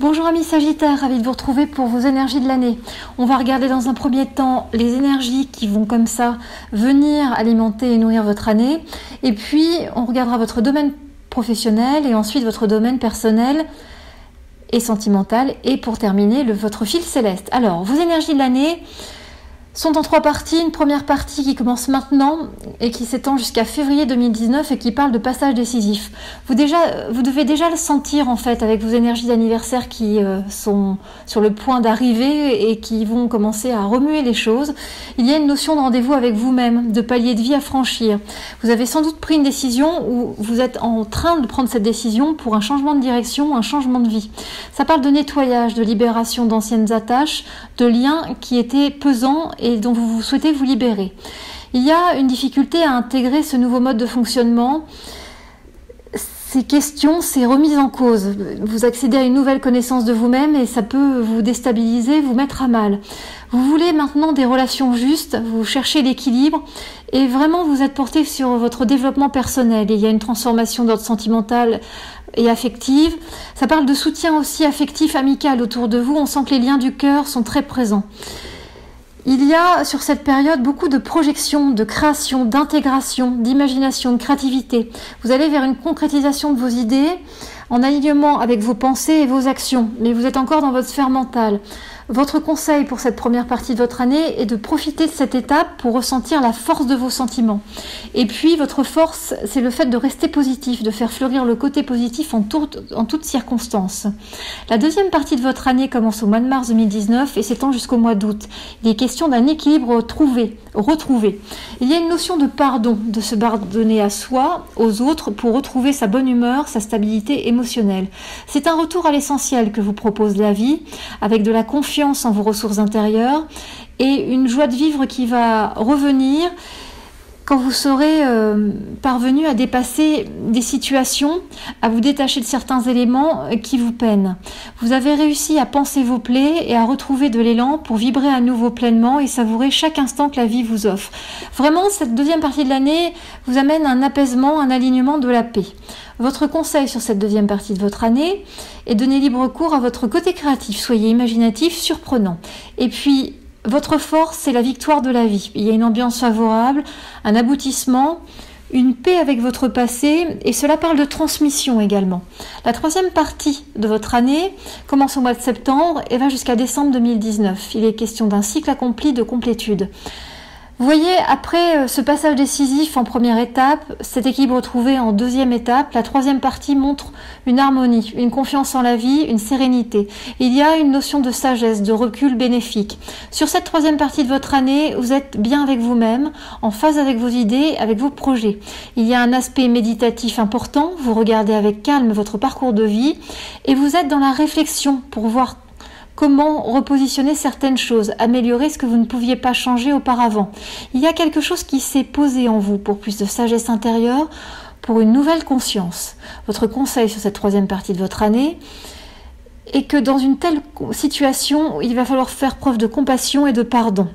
Bonjour amis Sagittaires, ravi de vous retrouver pour vos énergies de l'année. On va regarder dans un premier temps les énergies qui vont comme ça venir alimenter et nourrir votre année. Et puis on regardera votre domaine professionnel et ensuite votre domaine personnel et sentimental. Et pour terminer, votre fil céleste. Alors, vos énergies de l'année sont en 3 parties. Une première partie qui commence maintenant et qui s'étend jusqu'à février 2019 et qui parle de passage décisif. Vous devez déjà le sentir en fait avec vos énergies d'anniversaire qui sont sur le point d'arriver et qui vont commencer à remuer les choses. Il y a une notion de rendez-vous avec vous-même, de palier de vie à franchir. Vous avez sans doute pris une décision ou vous êtes en train de prendre cette décision pour un changement de direction, un changement de vie. Ça parle de nettoyage, de libération d'anciennes attaches, de liens qui étaient pesants et dont vous souhaitez vous libérer. Il y a une difficulté à intégrer ce nouveau mode de fonctionnement. Ces questions, ces remises en cause. Vous accédez à une nouvelle connaissance de vous-même et ça peut vous déstabiliser, vous mettre à mal. Vous voulez maintenant des relations justes, vous cherchez l'équilibre et vraiment vous êtes porté sur votre développement personnel. Et il y a une transformation d'ordre sentimental et affective. Ça parle de soutien aussi affectif, amical autour de vous. On sent que les liens du cœur sont très présents. Il y a sur cette période beaucoup de projections, de création, d'intégration, d'imagination, de créativité. Vous allez vers une concrétisation de vos idées en alignement avec vos pensées et vos actions, mais vous êtes encore dans votre sphère mentale. Votre conseil pour cette première partie de votre année est de profiter de cette étape pour ressentir la force de vos sentiments. Et puis, votre force, c'est le fait de rester positif, de faire fleurir le côté positif en toutes circonstances. La deuxième partie de votre année commence au mois de mars 2019 et s'étend jusqu'au mois d'août. Il est question d'un équilibre retrouvé. Il y a une notion de pardon, de se pardonner à soi, aux autres, pour retrouver sa bonne humeur, sa stabilité émotionnelle. C'est un retour à l'essentiel que vous propose la vie, avec de la confiance en vos ressources intérieures et une joie de vivre qui va revenir quand vous serez parvenu à dépasser des situations, à vous détacher de certains éléments qui vous peinent. Vous avez réussi à panser vos plaies et à retrouver de l'élan pour vibrer à nouveau pleinement et savourer chaque instant que la vie vous offre. Vraiment, cette deuxième partie de l'année vous amène un apaisement, un alignement, de la paix. Votre conseil sur cette deuxième partie de votre année est de donner libre cours à votre côté créatif. Soyez imaginatif, surprenant. Et puis, votre force, c'est la victoire de la vie. Il y a une ambiance favorable, un aboutissement, une paix avec votre passé, et cela parle de transmission également. La troisième partie de votre année commence au mois de septembre et va jusqu'à décembre 2019. Il est question d'un cycle accompli de complétude. Vous voyez, après ce passage décisif en première étape, cet équilibre trouvé en deuxième étape, la troisième partie montre une harmonie, une confiance en la vie, une sérénité. Il y a une notion de sagesse, de recul bénéfique. Sur cette troisième partie de votre année, vous êtes bien avec vous-même, en phase avec vos idées, avec vos projets. Il y a un aspect méditatif important, vous regardez avec calme votre parcours de vie et vous êtes dans la réflexion pour voir comment repositionner certaines choses, améliorer ce que vous ne pouviez pas changer auparavant. Il y a quelque chose qui s'est posé en vous pour plus de sagesse intérieure, pour une nouvelle conscience. Votre conseil sur cette troisième partie de votre année est que dans une telle situation, il va falloir faire preuve de compassion et de pardon.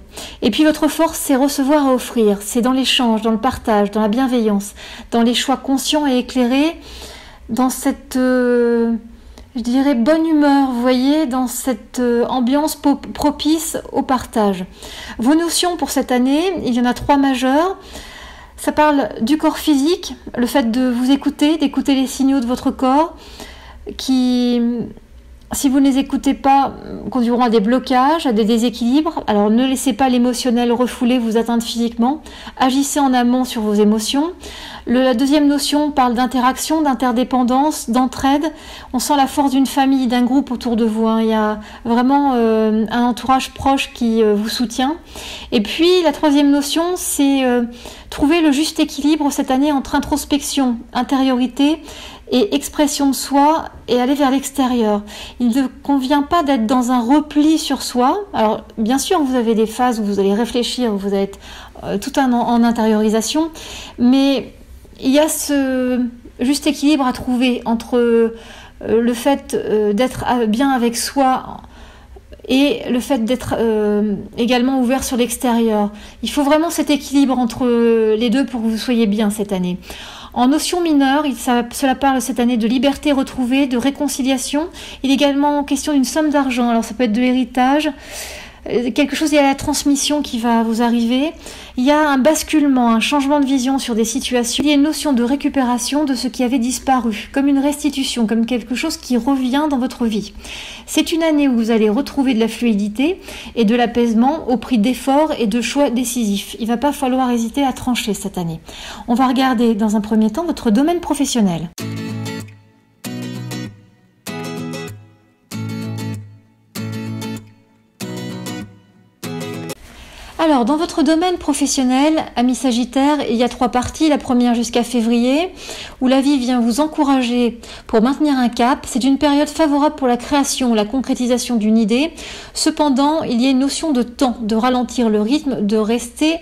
Et puis votre force, c'est recevoir et offrir. C'est dans l'échange, dans le partage, dans la bienveillance, dans les choix conscients et éclairés, dans cette je dirais bonne humeur, vous voyez, dans cette ambiance propice au partage. Vos notions pour cette année, il y en a 3 majeures. Ça parle du corps physique, le fait de vous écouter, d'écouter les signaux de votre corps qui, si vous ne les écoutez pas, conduiront à des blocages, à des déséquilibres. Alors ne laissez pas l'émotionnel refoulé vous atteindre physiquement. Agissez en amont sur vos émotions. La deuxième notion parle d'interaction, d'interdépendance, d'entraide. On sent la force d'une famille, d'un groupe autour de vous. Il y a vraiment un entourage proche qui vous soutient. Et puis la troisième notion, c'est trouver le juste équilibre cette année entre introspection, intériorité et expression de soi et aller vers l'extérieur. Il ne convient pas d'être dans un repli sur soi. Alors bien sûr vous avez des phases où vous allez réfléchir, où vous allez être tout en intériorisation, mais il y a ce juste équilibre à trouver entre le fait d'être bien avec soi et le fait d'être également ouvert sur l'extérieur. Il faut vraiment cet équilibre entre les deux pour que vous soyez bien cette année. En notion mineure, cela parle cette année de liberté retrouvée, de réconciliation. Il est également question d'une somme d'argent. Alors ça peut être de l'héritage, quelque chose lié à la transmission qui va vous arriver. Il y a un basculement, un changement de vision sur des situations. Il y a une notion de récupération de ce qui avait disparu, comme une restitution, comme quelque chose qui revient dans votre vie. C'est une année où vous allez retrouver de la fluidité et de l'apaisement au prix d'efforts et de choix décisifs. Il ne va pas falloir hésiter à trancher cette année. On va regarder dans un premier temps votre domaine professionnel. Alors, dans votre domaine professionnel, amis Sagittaire, il y a 3 parties. La première jusqu'à février, où la vie vient vous encourager pour maintenir un cap. C'est une période favorable pour la création, la concrétisation d'une idée. Cependant, il y a une notion de temps, de ralentir le rythme, de rester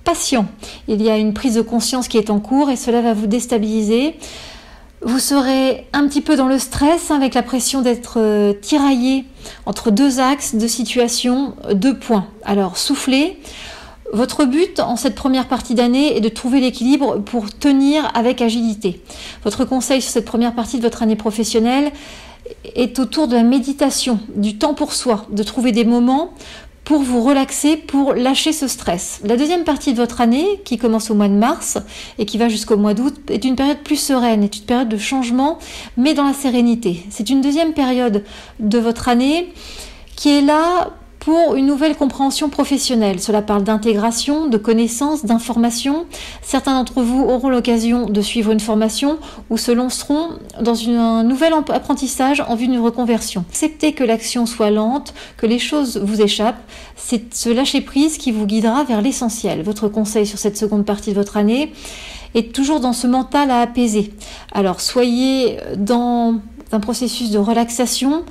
patient. Il y a une prise de conscience qui est en cours et cela va vous déstabiliser. Vous serez un petit peu dans le stress, avec la pression d'être tiraillé entre 2 axes, 2 situations, 2 points. Alors soufflez. Votre but en cette première partie d'année est de trouver l'équilibre pour tenir avec agilité. Votre conseil sur cette première partie de votre année professionnelle est autour de la méditation, du temps pour soi, de trouver des moments pour vous relaxer, pour lâcher ce stress. La deuxième partie de votre année, qui commence au mois de mars et qui va jusqu'au mois d'août, est une période plus sereine, est une période de changement, mais dans la sérénité. C'est une deuxième période de votre année qui est là pour une nouvelle compréhension professionnelle. Cela parle d'intégration, de connaissances, d'informations. Certains d'entre vous auront l'occasion de suivre une formation ou se lanceront dans un nouvel apprentissage en vue d'une reconversion. Acceptez que l'action soit lente, que les choses vous échappent. C'est ce lâcher-prise qui vous guidera vers l'essentiel. Votre conseil sur cette seconde partie de votre année est toujours dans ce mental à apaiser. Alors soyez dans un processus de relaxation,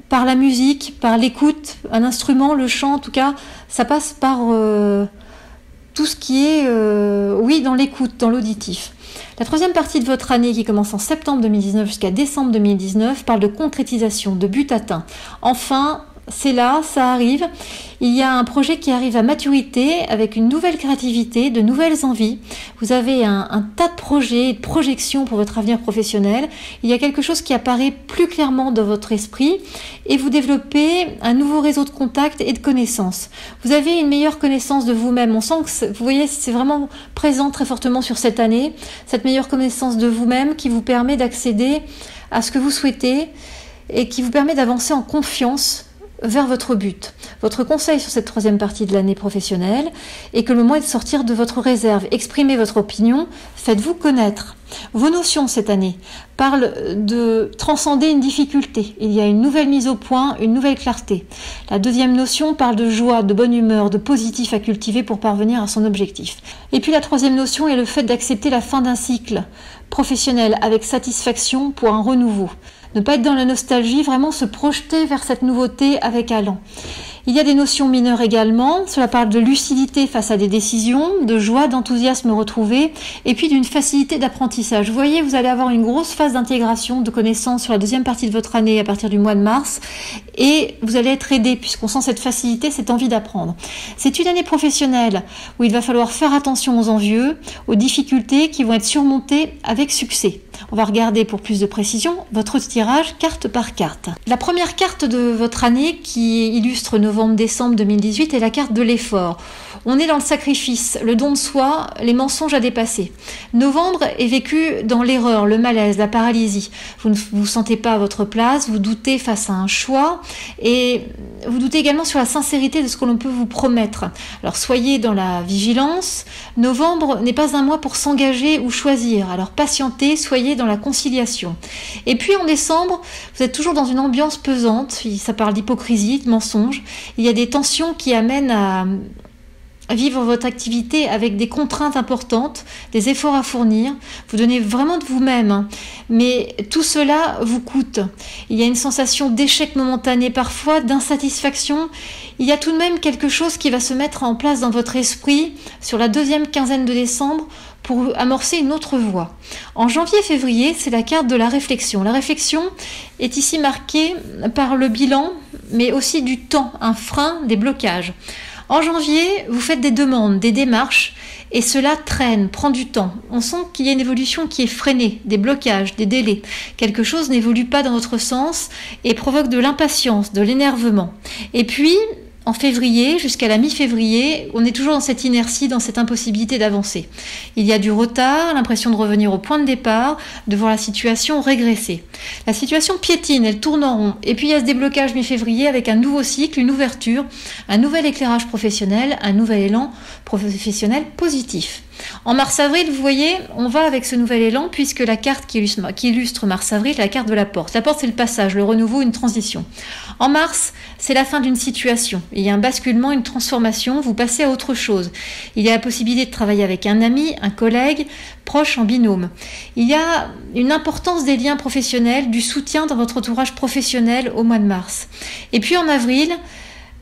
par la musique, par l'écoute, un instrument, le chant, en tout cas, ça passe par tout ce qui est, dans l'écoute, dans l'auditif. La troisième partie de votre année, qui commence en septembre 2019 jusqu'à décembre 2019, parle de concrétisation, de but atteint. Enfin, c'est là, ça arrive. Il y a un projet qui arrive à maturité avec une nouvelle créativité, de nouvelles envies. Vous avez un tas de projets et de projections pour votre avenir professionnel. Il y a quelque chose qui apparaît plus clairement dans votre esprit et vous développez un nouveau réseau de contacts et de connaissances. Vous avez une meilleure connaissance de vous-même. On sent que, vous voyez, c'est vraiment présent très fortement sur cette année, cette meilleure connaissance de vous-même qui vous permet d'accéder à ce que vous souhaitez et qui vous permet d'avancer en confiance vers votre but. Votre conseil sur cette troisième partie de l'année professionnelle est que le moment est de sortir de votre réserve, exprimez votre opinion, faites-vous connaître. Vos notions cette année parlent de transcender une difficulté. Il y a une nouvelle mise au point, une nouvelle clarté. La deuxième notion parle de joie, de bonne humeur, de positif à cultiver pour parvenir à son objectif. Et puis la troisième notion est le fait d'accepter la fin d'un cycle professionnel avec satisfaction pour un renouveau. Ne pas être dans la nostalgie, vraiment se projeter vers cette nouveauté avec allant. Il y a des notions mineures également, cela parle de lucidité face à des décisions, de joie, d'enthousiasme retrouvé, et puis d'une facilité d'apprentissage. Vous voyez, vous allez avoir une grosse phase d'intégration, de connaissances sur la deuxième partie de votre année à partir du mois de mars, et vous allez être aidé puisqu'on sent cette facilité, cette envie d'apprendre. C'est une année professionnelle où il va falloir faire attention aux envieux, aux difficultés qui vont être surmontées avec succès. On va regarder pour plus de précision votre tirage carte par carte. La première carte de votre année qui illustre novembre-décembre 2018 est la carte de l'effort. On est dans le sacrifice, le don de soi, les mensonges à dépasser. Novembre est vécu dans l'erreur, le malaise, la paralysie. Vous ne vous sentez pas à votre place, vous doutez face à un choix et vous doutez également sur la sincérité de ce que l'on peut vous promettre. Alors soyez dans la vigilance. Novembre n'est pas un mois pour s'engager ou choisir. Alors patientez, soyez dans la conciliation. Et puis en décembre, vous êtes toujours dans une ambiance pesante. Ça parle d'hypocrisie, de mensonge. Il y a des tensions qui amènent à vivre votre activité avec des contraintes importantes, des efforts à fournir. Vous donnez vraiment de vous-même, mais tout cela vous coûte. Il y a une sensation d'échec momentané parfois, d'insatisfaction. Il y a tout de même quelque chose qui va se mettre en place dans votre esprit sur la deuxième quinzaine de décembre pour amorcer une autre voie. En janvier-février, c'est la carte de la réflexion. La réflexion est ici marquée par le bilan, mais aussi du temps, un frein, des blocages. En janvier, vous faites des demandes, des démarches, et cela traîne, prend du temps. On sent qu'il y a une évolution qui est freinée, des blocages, des délais. Quelque chose n'évolue pas dans votre sens et provoque de l'impatience, de l'énervement. Et puis, en février, jusqu'à la mi-février, on est toujours dans cette inertie, dans cette impossibilité d'avancer. Il y a du retard, l'impression de revenir au point de départ, de voir la situation régresser. La situation piétine, elle tourne en rond. Et puis il y a ce déblocage mi-février avec un nouveau cycle, une ouverture, un nouvel éclairage professionnel, un nouvel élan professionnel positif. En mars-avril, vous voyez, on va avec ce nouvel élan puisque la carte qui illustre mars-avril, la carte de la porte. La porte, c'est le passage, le renouveau, une transition. En mars, c'est la fin d'une situation. Il y a un basculement, une transformation, vous passez à autre chose. Il y a la possibilité de travailler avec un ami, un collègue, proche en binôme. Il y a une importance des liens professionnels, du soutien dans votre entourage professionnel au mois de mars. Et puis en avril,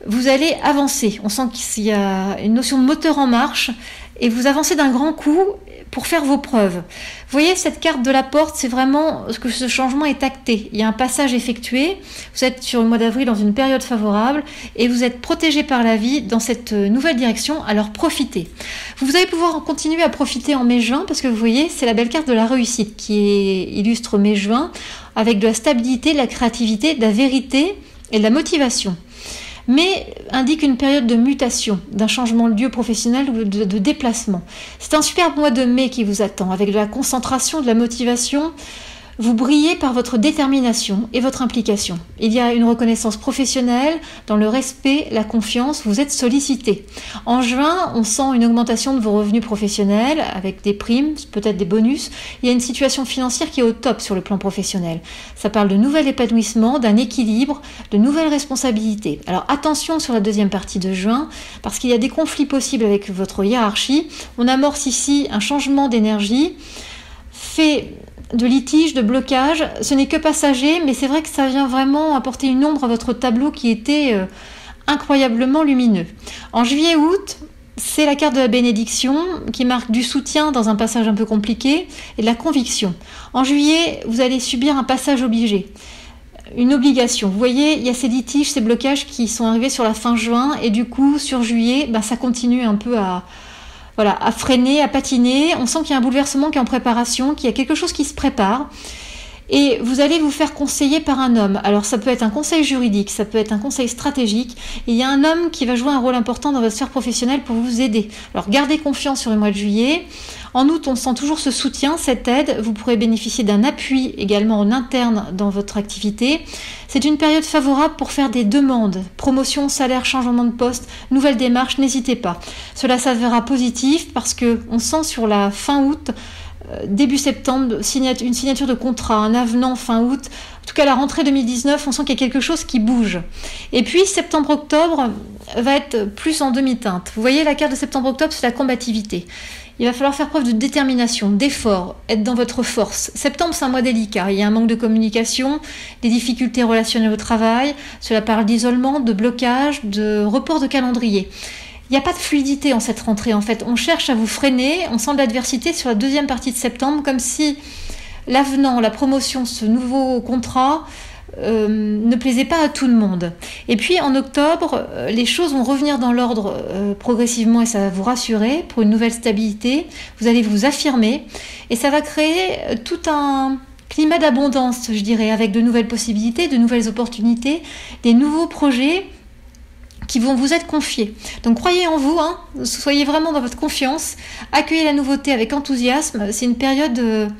vous allez avancer. On sent qu'il y a une notion de moteur en marche et vous avancez d'un grand coup pour faire vos preuves. Vous voyez, cette carte de la porte, c'est vraiment ce que ce changement est acté. Il y a un passage effectué. Vous êtes sur le mois d'avril dans une période favorable et vous êtes protégé par la vie dans cette nouvelle direction. Alors profitez. Vous allez pouvoir continuer à profiter en mai-juin parce que vous voyez, c'est la belle carte de la réussite qui illustre mai-juin avec de la stabilité, de la créativité, de la vérité et de la motivation. Mais indique une période de mutation, d'un changement de lieu professionnel ou de déplacement. C'est un superbe mois de mai qui vous attend, avec de la concentration, de la motivation. Vous brillez par votre détermination et votre implication. Il y a une reconnaissance professionnelle, dans le respect, la confiance, vous êtes sollicité. En juin, on sent une augmentation de vos revenus professionnels, avec des primes, peut-être des bonus. Il y a une situation financière qui est au top sur le plan professionnel. Ça parle de nouvel épanouissement, d'un équilibre, de nouvelles responsabilités. Alors attention sur la deuxième partie de juin, parce qu'il y a des conflits possibles avec votre hiérarchie. On amorce ici un changement d'énergie, fait de litiges, de blocages. Ce n'est que passager, mais c'est vrai que ça vient vraiment apporter une ombre à votre tableau qui était incroyablement lumineux. En juillet-août, c'est la carte de la bénédiction qui marque du soutien dans un passage un peu compliqué et de la conviction. En juillet, vous allez subir un passage obligé, une obligation. Vous voyez, il y a ces litiges, ces blocages qui sont arrivés sur la fin juin et du coup, sur juillet, ça continue un peu à freiner, à patiner. On sent qu'il y a un bouleversement qui est en préparation, qu'il y a quelque chose qui se prépare. Et vous allez vous faire conseiller par un homme. Alors ça peut être un conseil juridique, ça peut être un conseil stratégique. Et il y a un homme qui va jouer un rôle important dans votre sphère professionnelle pour vous aider. Alors gardez confiance sur le mois de juillet. En août, on sent toujours ce soutien, cette aide. Vous pourrez bénéficier d'un appui également en interne dans votre activité. C'est une période favorable pour faire des demandes. Promotion, salaire, changement de poste, nouvelles démarches, n'hésitez pas. Cela s'avérera positif parce qu'on sent sur la fin août, début septembre, une signature de contrat, un avenant fin août. En tout cas, la rentrée 2019, on sent qu'il y a quelque chose qui bouge. Et puis, septembre-octobre va être plus en demi-teinte. Vous voyez, la carte de septembre-octobre, c'est la combativité. Il va falloir faire preuve de détermination, d'effort, être dans votre force. Septembre, c'est un mois délicat. Il y a un manque de communication, des difficultés relationnelles au travail. Cela parle d'isolement, de blocage, de report de calendrier. Il n'y a pas de fluidité en cette rentrée, en fait. On cherche à vous freiner, on sent de l'adversité sur la deuxième partie de septembre, comme si l'avenant, la promotion, ce nouveau contrat ne plaisait pas à tout le monde. Et puis en octobre, les choses vont revenir dans l'ordre progressivement et ça va vous rassurer pour une nouvelle stabilité. Vous allez vous affirmer et ça va créer tout un climat d'abondance, je dirais, avec de nouvelles possibilités, de nouvelles opportunités, des nouveaux projets qui vont vous être confiés. Donc croyez en vous, soyez vraiment dans votre confiance, accueillez la nouveauté avec enthousiasme. C'est une période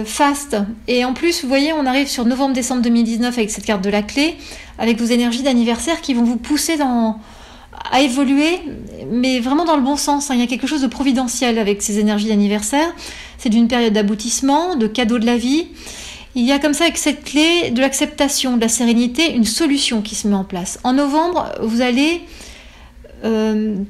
faste. Et en plus, vous voyez, on arrive sur novembre-décembre 2019 avec cette carte de la clé, avec vos énergies d'anniversaire qui vont vous pousser à évoluer, mais vraiment dans le bon sens. Il y a quelque chose de providentiel avec ces énergies d'anniversaire. C'est d'une période d'aboutissement, de cadeau de la vie. Il y a comme ça, avec cette clé, de l'acceptation, de la sérénité, une solution qui se met en place. En novembre, vous allez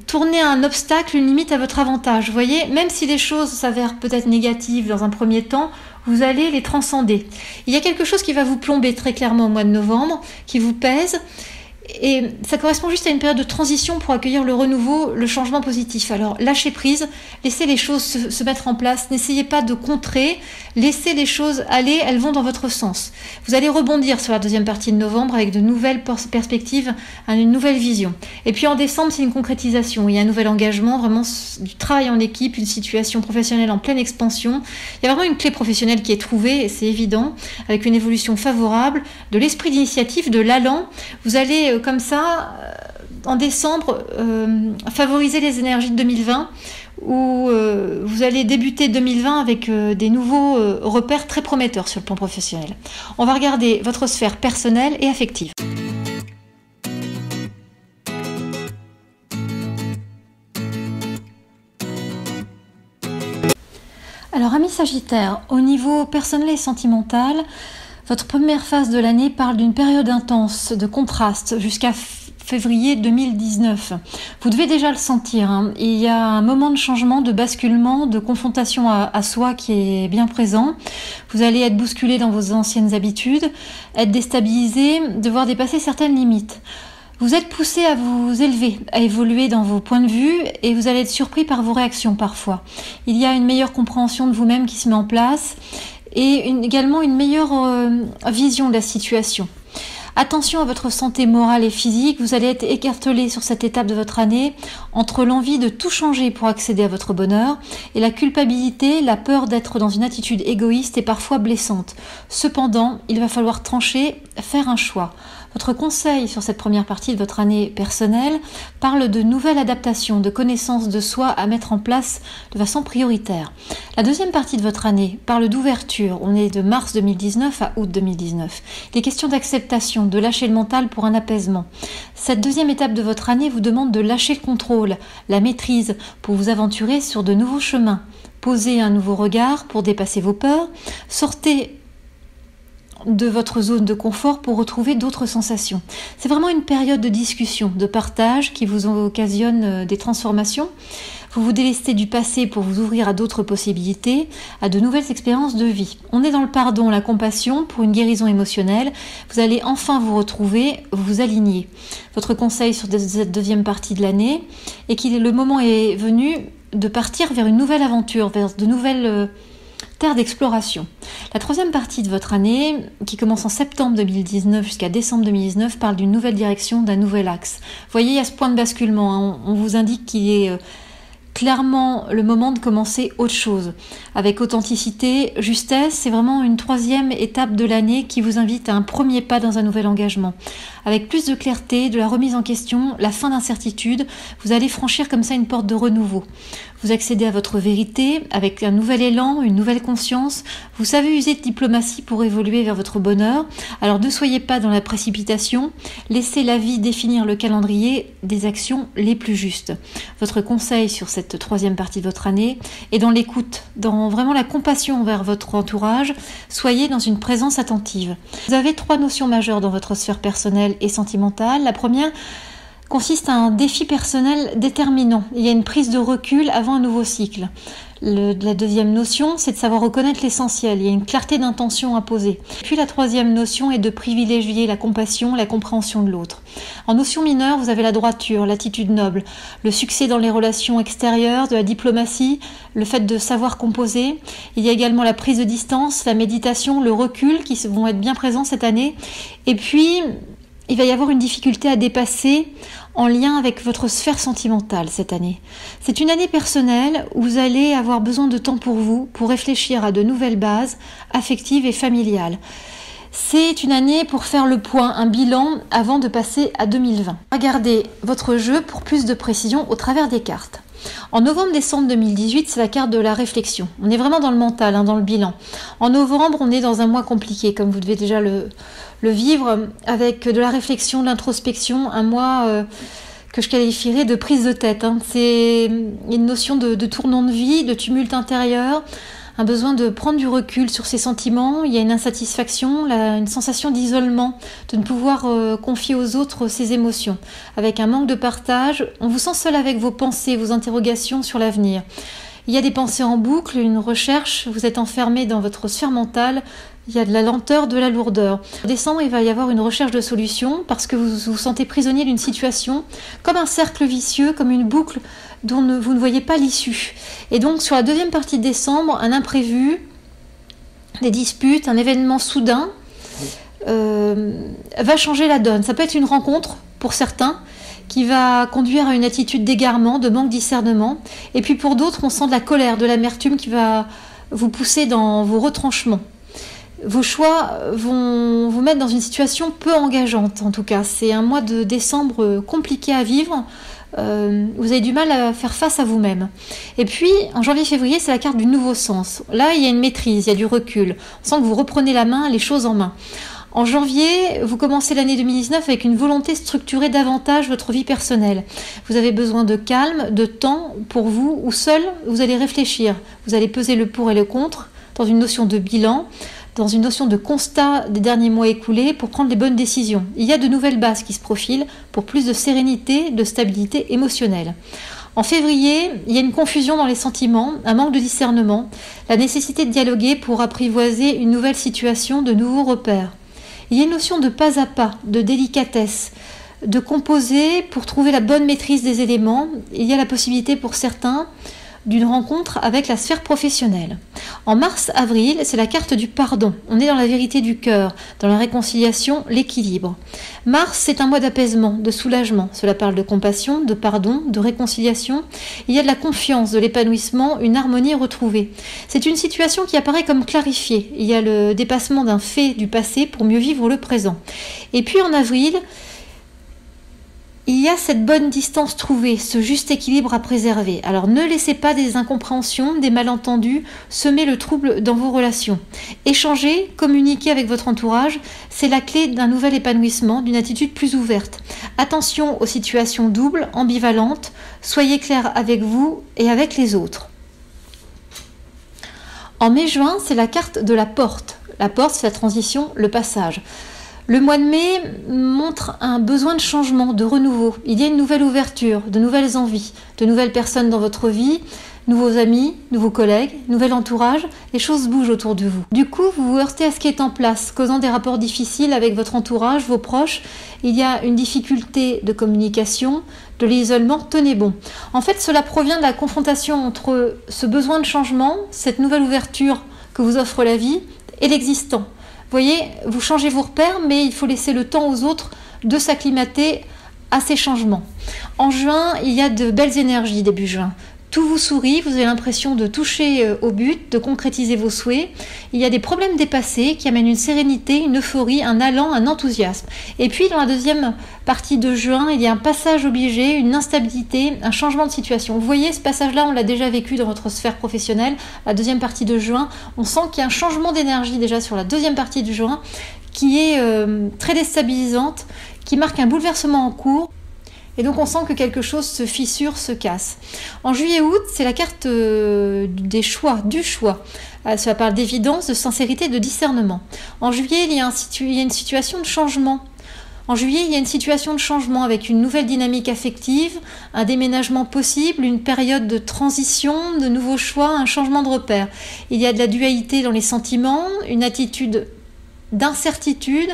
tourner un obstacle, une limite à votre avantage. Vous voyez, même si les choses s'avèrent peut-être négatives dans un premier temps, vous allez les transcender. Il y a quelque chose qui va vous plomber très clairement au mois de novembre, qui vous pèse. Et ça correspond juste à une période de transition pour accueillir le renouveau, le changement positif. Alors lâchez prise, laissez les choses se mettre en place, n'essayez pas de contrer, laissez les choses aller, elles vont dans votre sens. Vous allez rebondir sur la deuxième partie de novembre avec de nouvelles perspectives, une nouvelle vision. Et puis en décembre, c'est une concrétisation, il y a un nouvel engagement, vraiment du travail en équipe, une situation professionnelle en pleine expansion. Il y a vraiment une clé professionnelle qui est trouvée, et c'est évident, avec une évolution favorable, de l'esprit d'initiative, de l'allant. Vous allez comme ça, en décembre, favoriser les énergies de 2020 où vous allez débuter 2020 avec des nouveaux repères très prometteurs sur le plan professionnel. On va regarder votre sphère personnelle et affective. Alors, amis Sagittaire, au niveau personnel et sentimental, votre première phase de l'année parle d'une période intense, de contraste, jusqu'à février 2019. Vous devez déjà le sentir, hein. Il y a un moment de changement, de basculement, de confrontation à soi qui est bien présent. Vous allez être bousculé dans vos anciennes habitudes, être déstabilisé, devoir dépasser certaines limites. Vous êtes poussé à vous élever, à évoluer dans vos points de vue et vous allez être surpris par vos réactions parfois. Il y a une meilleure compréhension de vous-même qui se met en place et également une meilleure vision de la situation. Attention à votre santé morale et physique, vous allez être écartelé sur cette étape de votre année entre l'envie de tout changer pour accéder à votre bonheur et la culpabilité, la peur d'être dans une attitude égoïste et parfois blessante. Cependant, il va falloir trancher, faire un choix. Votre conseil sur cette première partie de votre année personnelle parle de nouvelles adaptations, de connaissances de soi à mettre en place de façon prioritaire. La deuxième partie de votre année parle d'ouverture. On est de mars 2019 à août 2019. Il est question d'acceptation, de lâcher le mental pour un apaisement. Cette deuxième étape de votre année vous demande de lâcher le contrôle, la maîtrise pour vous aventurer sur de nouveaux chemins. Posez un nouveau regard pour dépasser vos peurs. Sortez de votre zone de confort pour retrouver d'autres sensations. C'est vraiment une période de discussion, de partage qui vous occasionne des transformations. Vous vous délestez du passé pour vous ouvrir à d'autres possibilités, à de nouvelles expériences de vie. On est dans le pardon, la compassion pour une guérison émotionnelle. Vous allez enfin vous retrouver, vous aligner. Votre conseil sur cette deuxième partie de l'année est le moment est venu de partir vers une nouvelle aventure, vers de nouvelles terre d'exploration. La troisième partie de votre année, qui commence en septembre 2019 jusqu'à décembre 2019, parle d'une nouvelle direction, d'un nouvel axe. Vous voyez, il y a ce point de basculement, hein. On vous indique qu'il est clairement le moment de commencer autre chose. Avec authenticité, justesse, c'est vraiment une troisième étape de l'année qui vous invite à un premier pas dans un nouvel engagement. Avec plus de clarté, de la remise en question, la fin d'incertitude, vous allez franchir comme ça une porte de renouveau. Vous accédez à votre vérité avec un nouvel élan, une nouvelle conscience. Vous savez user de diplomatie pour évoluer vers votre bonheur. Alors ne soyez pas dans la précipitation. Laissez la vie définir le calendrier des actions les plus justes. Votre conseil sur cette troisième partie de votre année est dans l'écoute, dans vraiment la compassion envers votre entourage. Soyez dans une présence attentive. Vous avez 3 notions majeures dans votre sphère personnelle et sentimentale. La première consiste à un défi personnel déterminant. Il y a une prise de recul avant un nouveau cycle. La deuxième notion, c'est de savoir reconnaître l'essentiel. Il y a une clarté d'intention à poser. Puis la troisième notion est de privilégier la compassion, la compréhension de l'autre. En notion mineure, vous avez la droiture, l'attitude noble, le succès dans les relations extérieures, de la diplomatie, le fait de savoir composer. Il y a également la prise de distance, la méditation, le recul qui vont être bien présents cette année. Et puis, il va y avoir une difficulté à dépasser en lien avec votre sphère sentimentale cette année. C'est une année personnelle où vous allez avoir besoin de temps pour vous, pour réfléchir à de nouvelles bases affectives et familiales. C'est une année pour faire le point, un bilan avant de passer à 2020. Regardez votre jeu pour plus de précision au travers des cartes. En novembre-décembre 2018, c'est la carte de la réflexion. On est vraiment dans le mental, dans le bilan. En novembre, on est dans un mois compliqué, comme vous devez déjà le vivre, avec de la réflexion, de l'introspection, un mois que je qualifierais de prise de tête. C'est une notion de tournant de vie, de tumulte intérieur, un besoin de prendre du recul sur ses sentiments. Il y a une insatisfaction, une sensation d'isolement, de ne pouvoir confier aux autres ses émotions. Avec un manque de partage, on vous sent seul avec vos pensées, vos interrogations sur l'avenir. Il y a des pensées en boucle, une recherche, vous êtes enfermé dans votre sphère mentale, il y a de la lenteur, de la lourdeur. En décembre, il va y avoir une recherche de solution parce que vous vous sentez prisonnier d'une situation, comme un cercle vicieux, comme une boucle dont vous ne voyez pas l'issue. Et donc, sur la deuxième partie de décembre, un imprévu, des disputes, un événement soudain va changer la donne. Ça peut être une rencontre pour certains qui va conduire à une attitude d'égarement, de manque de discernement. Et puis pour d'autres, on sent de la colère, de l'amertume qui va vous pousser dans vos retranchements. Vos choix vont vous mettre dans une situation peu engageante, en tout cas. C'est un mois de décembre compliqué à vivre. Vous avez du mal à faire face à vous-même. Et puis, en janvier-février, c'est la carte du nouveau sens. Là, il y a une maîtrise, il y a du recul. On sent que vous reprenez la main, les choses en main. En janvier, vous commencez l'année 2019 avec une volonté de structurer davantage votre vie personnelle. Vous avez besoin de calme, de temps pour vous, ou seul, vous allez réfléchir. Vous allez peser le pour et le contre dans une notion de bilan, dans une notion de constat des derniers mois écoulés pour prendre les bonnes décisions. Il y a de nouvelles bases qui se profilent pour plus de sérénité, de stabilité émotionnelle. En février, il y a une confusion dans les sentiments, un manque de discernement, la nécessité de dialoguer pour apprivoiser une nouvelle situation, de nouveaux repères. Il y a une notion de pas à pas, de délicatesse, de composer pour trouver la bonne maîtrise des éléments. Il y a la possibilité pour certains d'une rencontre avec la sphère professionnelle. En mars-avril, c'est la carte du pardon. On est dans la vérité du cœur, dans la réconciliation, l'équilibre. Mars, c'est un mois d'apaisement, de soulagement. Cela parle de compassion, de pardon, de réconciliation. Il y a de la confiance, de l'épanouissement, une harmonie retrouvée. C'est une situation qui apparaît comme clarifiée. Il y a le dépassement d'un fait du passé pour mieux vivre le présent. Et puis en avril, il y a cette bonne distance trouvée, ce juste équilibre à préserver. Alors ne laissez pas des incompréhensions, des malentendus semer le trouble dans vos relations. Échanger, communiquer avec votre entourage, c'est la clé d'un nouvel épanouissement, d'une attitude plus ouverte. Attention aux situations doubles, ambivalentes, soyez clair avec vous et avec les autres. En mai-juin, c'est la carte de la porte. La porte, c'est la transition, le passage. Le mois de mai montre un besoin de changement, de renouveau. Il y a une nouvelle ouverture, de nouvelles envies, de nouvelles personnes dans votre vie, nouveaux amis, nouveaux collègues, nouvel entourage. Les choses bougent autour de vous. Du coup, vous vous heurtez à ce qui est en place, causant des rapports difficiles avec votre entourage, vos proches. Il y a une difficulté de communication, de l'isolement. Tenez bon. En fait, cela provient de la confrontation entre ce besoin de changement, cette nouvelle ouverture que vous offre la vie, et l'existant. Vous voyez, vous changez vos repères, mais il faut laisser le temps aux autres de s'acclimater à ces changements. En juin, il y a de belles énergies début juin. Tout vous sourit, vous avez l'impression de toucher au but, de concrétiser vos souhaits. Il y a des problèmes dépassés qui amènent une sérénité, une euphorie, un allant, un enthousiasme. Et puis, dans la deuxième partie de juin, il y a un passage obligé, une instabilité, un changement de situation. Vous voyez, ce passage-là, on l'a déjà vécu dans votre sphère professionnelle. La deuxième partie de juin, on sent qu'il y a un changement d'énergie déjà sur la deuxième partie de juin qui est très déstabilisante, qui marque un bouleversement en cours. Et donc on sent que quelque chose se fissure, se casse. En juillet-août, c'est la carte des choix, du choix. Ça parle d'évidence, de sincérité, de discernement. En juillet, il y a une situation de changement. En juillet, il y a une situation de changement avec une nouvelle dynamique affective, un déménagement possible, une période de transition, de nouveaux choix, un changement de repère. Il y a de la dualité dans les sentiments, une attitude d'incertitude,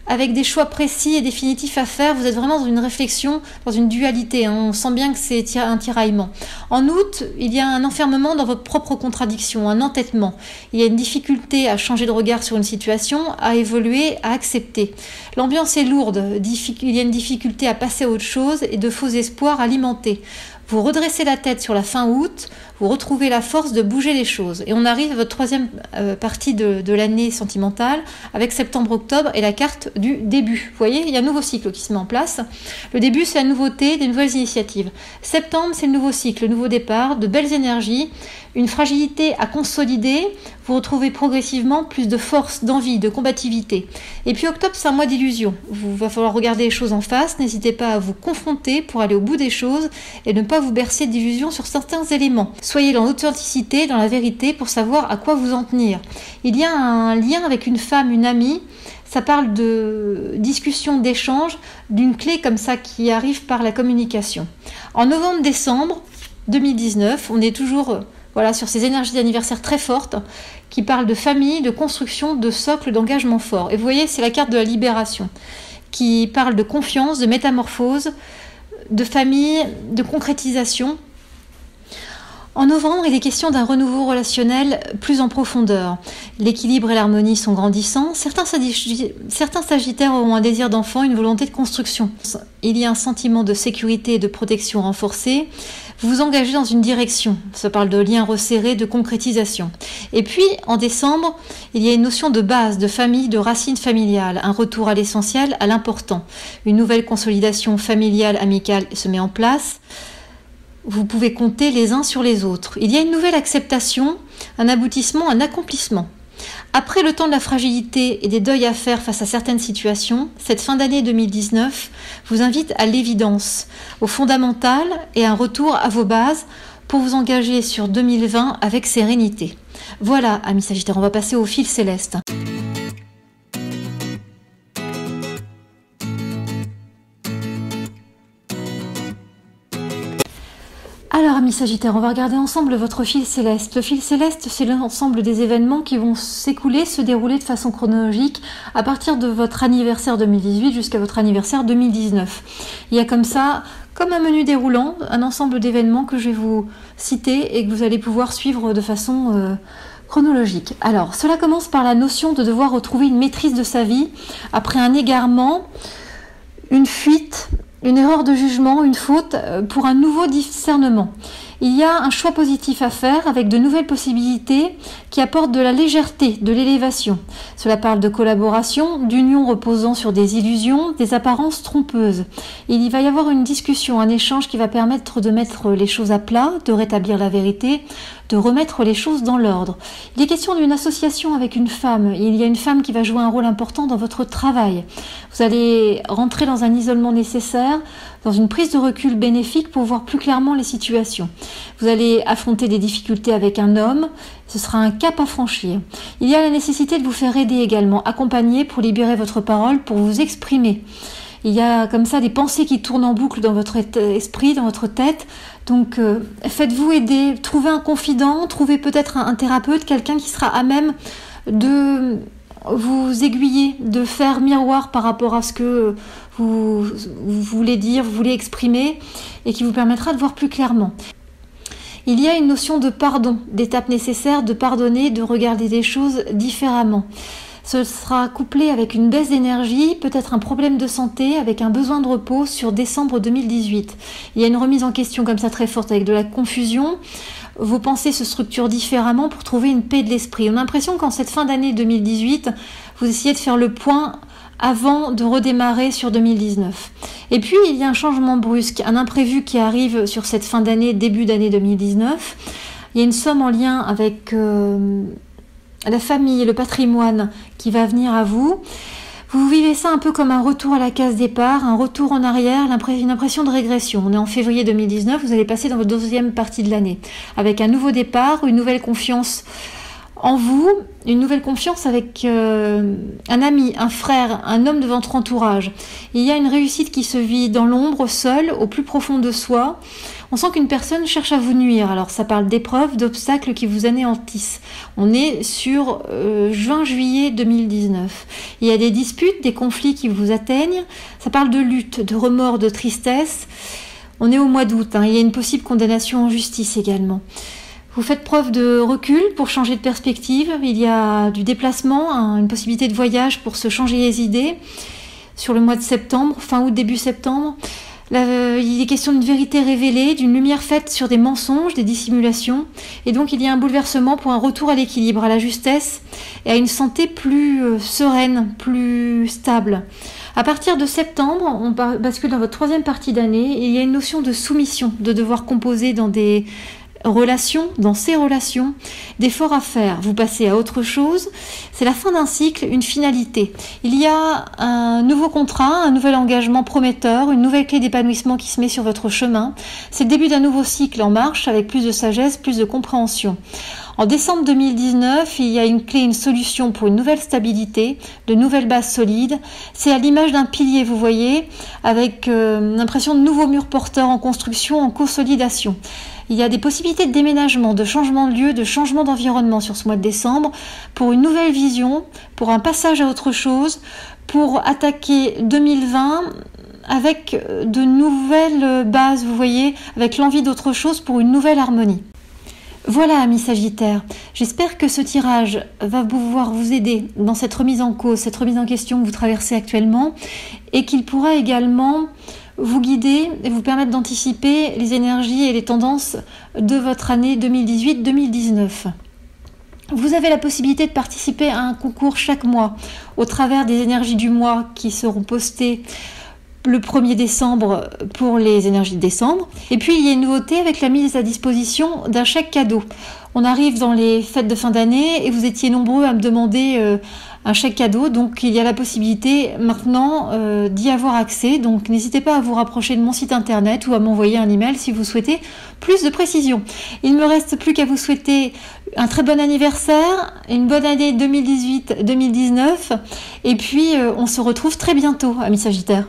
avec des choix précis et définitifs à faire. Vous êtes vraiment dans une réflexion, dans une dualité. On sent bien que c'est un tiraillement. En août, il y a un enfermement dans votre propre contradiction, un entêtement. Il y a une difficulté à changer de regard sur une situation, à évoluer, à accepter. L'ambiance est lourde. Il y a une difficulté à passer à autre chose et de faux espoirs alimentés. Vous redressez la tête sur la fin août, vous retrouvez la force de bouger les choses. Et on arrive à votre troisième partie de l'année sentimentale avec septembre-octobre et la carte du début. Vous voyez, il y a un nouveau cycle qui se met en place. Le début, c'est la nouveauté, des nouvelles initiatives. Septembre, c'est le nouveau cycle, le nouveau départ, de belles énergies, une fragilité à consolider. Vous retrouvez progressivement plus de force, d'envie, de combativité. Et puis octobre, c'est un mois d'illusion. Il va falloir regarder les choses en face. N'hésitez pas à vous confronter pour aller au bout des choses et ne pas vous bercer d'illusions sur certains éléments. Soyez dans l'authenticité, dans la vérité pour savoir à quoi vous en tenir. Il y a un lien avec une femme, une amie. Ça parle de discussion, d'échange, d'une clé comme ça qui arrive par la communication. En novembre-décembre 2019, on est toujours Voilà, sur ces énergies d'anniversaire très fortes qui parlent de famille, de construction, de socle, d'engagement fort. Et vous voyez, c'est la carte de la libération qui parle de confiance, de métamorphose, de famille, de concrétisation. En novembre, il est question d'un renouveau relationnel plus en profondeur. L'équilibre et l'harmonie sont grandissants. Certains sagittaires auront un désir d'enfant, une volonté de construction. Il y a un sentiment de sécurité et de protection renforcé. Vous vous engagez dans une direction. Ça parle de liens resserrés, de concrétisation. Et puis, en décembre, il y a une notion de base, de famille, de racines familiales. Un retour à l'essentiel, à l'important. Une nouvelle consolidation familiale, amicale se met en place. Vous pouvez compter les uns sur les autres. Il y a une nouvelle acceptation, un aboutissement, un accomplissement. Après le temps de la fragilité et des deuils à faire face à certaines situations, cette fin d'année 2019 vous invite à l'évidence, au fondamental et à un retour à vos bases pour vous engager sur 2020 avec sérénité. Voilà, amis Sagittaires, on va passer au fil céleste. Alors, amis Sagittaires, on va regarder ensemble votre fil céleste. Le fil céleste, c'est l'ensemble des événements qui vont s'écouler, se dérouler de façon chronologique à partir de votre anniversaire 2018 jusqu'à votre anniversaire 2019. Il y a comme ça, comme un menu déroulant, un ensemble d'événements que je vais vous citer et que vous allez pouvoir suivre de façon chronologique. Alors, cela commence par la notion de devoir retrouver une maîtrise de sa vie après un égarement, une fuite, une erreur de jugement, une faute, pour un nouveau discernement. Il y a un choix positif à faire avec de nouvelles possibilités qui apportent de la légèreté, de l'élévation. Cela parle de collaboration, d'union reposant sur des illusions, des apparences trompeuses. Il va y avoir une discussion, un échange qui va permettre de mettre les choses à plat, de rétablir la vérité, de remettre les choses dans l'ordre. Il est question d'une association avec une femme. Il y a une femme qui va jouer un rôle important dans votre travail. Vous allez rentrer dans un isolement nécessaire, dans une prise de recul bénéfique pour voir plus clairement les situations. Vous allez affronter des difficultés avec un homme, ce sera un cap à franchir. Il y a la nécessité de vous faire aider également, accompagner pour libérer votre parole, pour vous exprimer. Il y a comme ça des pensées qui tournent en boucle dans votre esprit, dans votre tête. Donc faites-vous aider, trouvez un confident, trouvez peut-être un thérapeute, quelqu'un qui sera à même de vous aiguiller, de faire miroir par rapport à ce que vous voulez dire, vous voulez exprimer et qui vous permettra de voir plus clairement. Il y a une notion de pardon, d'étape nécessaire de pardonner, de regarder les choses différemment. Ce sera couplé avec une baisse d'énergie, peut-être un problème de santé, avec un besoin de repos sur décembre 2018. Il y a une remise en question comme ça très forte avec de la confusion. Vos pensées se structurent différemment pour trouver une paix de l'esprit. On a l'impression qu'en cette fin d'année 2018, vous essayez de faire le point avant de redémarrer sur 2019. Et puis, il y a un changement brusque, un imprévu qui arrive sur cette fin d'année, début d'année 2019. Il y a une somme en lien avec la famille, le patrimoine qui va venir à vous. Vous vivez ça un peu comme un retour à la case départ, un retour en arrière, une impression de régression. On est en février 2019, vous allez passer dans votre deuxième partie de l'année, avec un nouveau départ, une nouvelle confiance en vous, une nouvelle confiance avec un ami, un frère, un homme de votre entourage. Il y a une réussite qui se vit dans l'ombre, seule, au plus profond de soi. On sent qu'une personne cherche à vous nuire. Alors ça parle d'épreuves, d'obstacles qui vous anéantissent. On est sur juin-juillet 2019. Il y a des disputes, des conflits qui vous atteignent. Ça parle de lutte, de remords, de tristesse. On est au mois d'août. Il y a une possible condamnation en justice également. Vous faites preuve de recul pour changer de perspective. Il y a du déplacement, une possibilité de voyage pour se changer les idées sur le mois de septembre, fin août, début septembre. Il est question d'une vérité révélée, d'une lumière faite sur des mensonges, des dissimulations. Et donc il y a un bouleversement pour un retour à l'équilibre, à la justesse et à une santé plus sereine, plus stable. À partir de septembre, on bascule dans votre troisième partie d'année et il y a une notion de soumission, de devoir composer dans des dans ces relations, d'efforts à faire. Vous passez à autre chose. C'est la fin d'un cycle, une finalité. Il y a un nouveau contrat, un nouvel engagement prometteur, une nouvelle clé d'épanouissement qui se met sur votre chemin. C'est le début d'un nouveau cycle en marche avec plus de sagesse, plus de compréhension. En décembre 2019, il y a une clé, une solution pour une nouvelle stabilité, de nouvelles bases solides. C'est à l'image d'un pilier, vous voyez, avec l'impression de nouveaux murs porteurs en construction, en consolidation. Il y a des possibilités de déménagement, de changement de lieu, de changement d'environnement sur ce mois de décembre, pour une nouvelle vision, pour un passage à autre chose, pour attaquer 2020 avec de nouvelles bases, vous voyez, avec l'envie d'autre chose pour une nouvelle harmonie. Voilà, amis Sagittaires, j'espère que ce tirage va pouvoir vous aider dans cette remise en cause, cette remise en question que vous traversez actuellement, et qu'il pourra également vous guider et vous permettre d'anticiper les énergies et les tendances de votre année 2018-2019. Vous avez la possibilité de participer à un concours chaque mois au travers des énergies du mois qui seront postées le 1er décembre pour les énergies de décembre. Et puis il y a une nouveauté avec la mise à disposition d'un chèque cadeau. On arrive dans les fêtes de fin d'année et vous étiez nombreux à me demander un chèque cadeau, donc il y a la possibilité maintenant d'y avoir accès. Donc n'hésitez pas à vous rapprocher de mon site internet ou à m'envoyer un email si vous souhaitez plus de précision. Il ne me reste plus qu'à vous souhaiter un très bon anniversaire, une bonne année 2018-2019 et puis on se retrouve très bientôt, amis Sagittaires.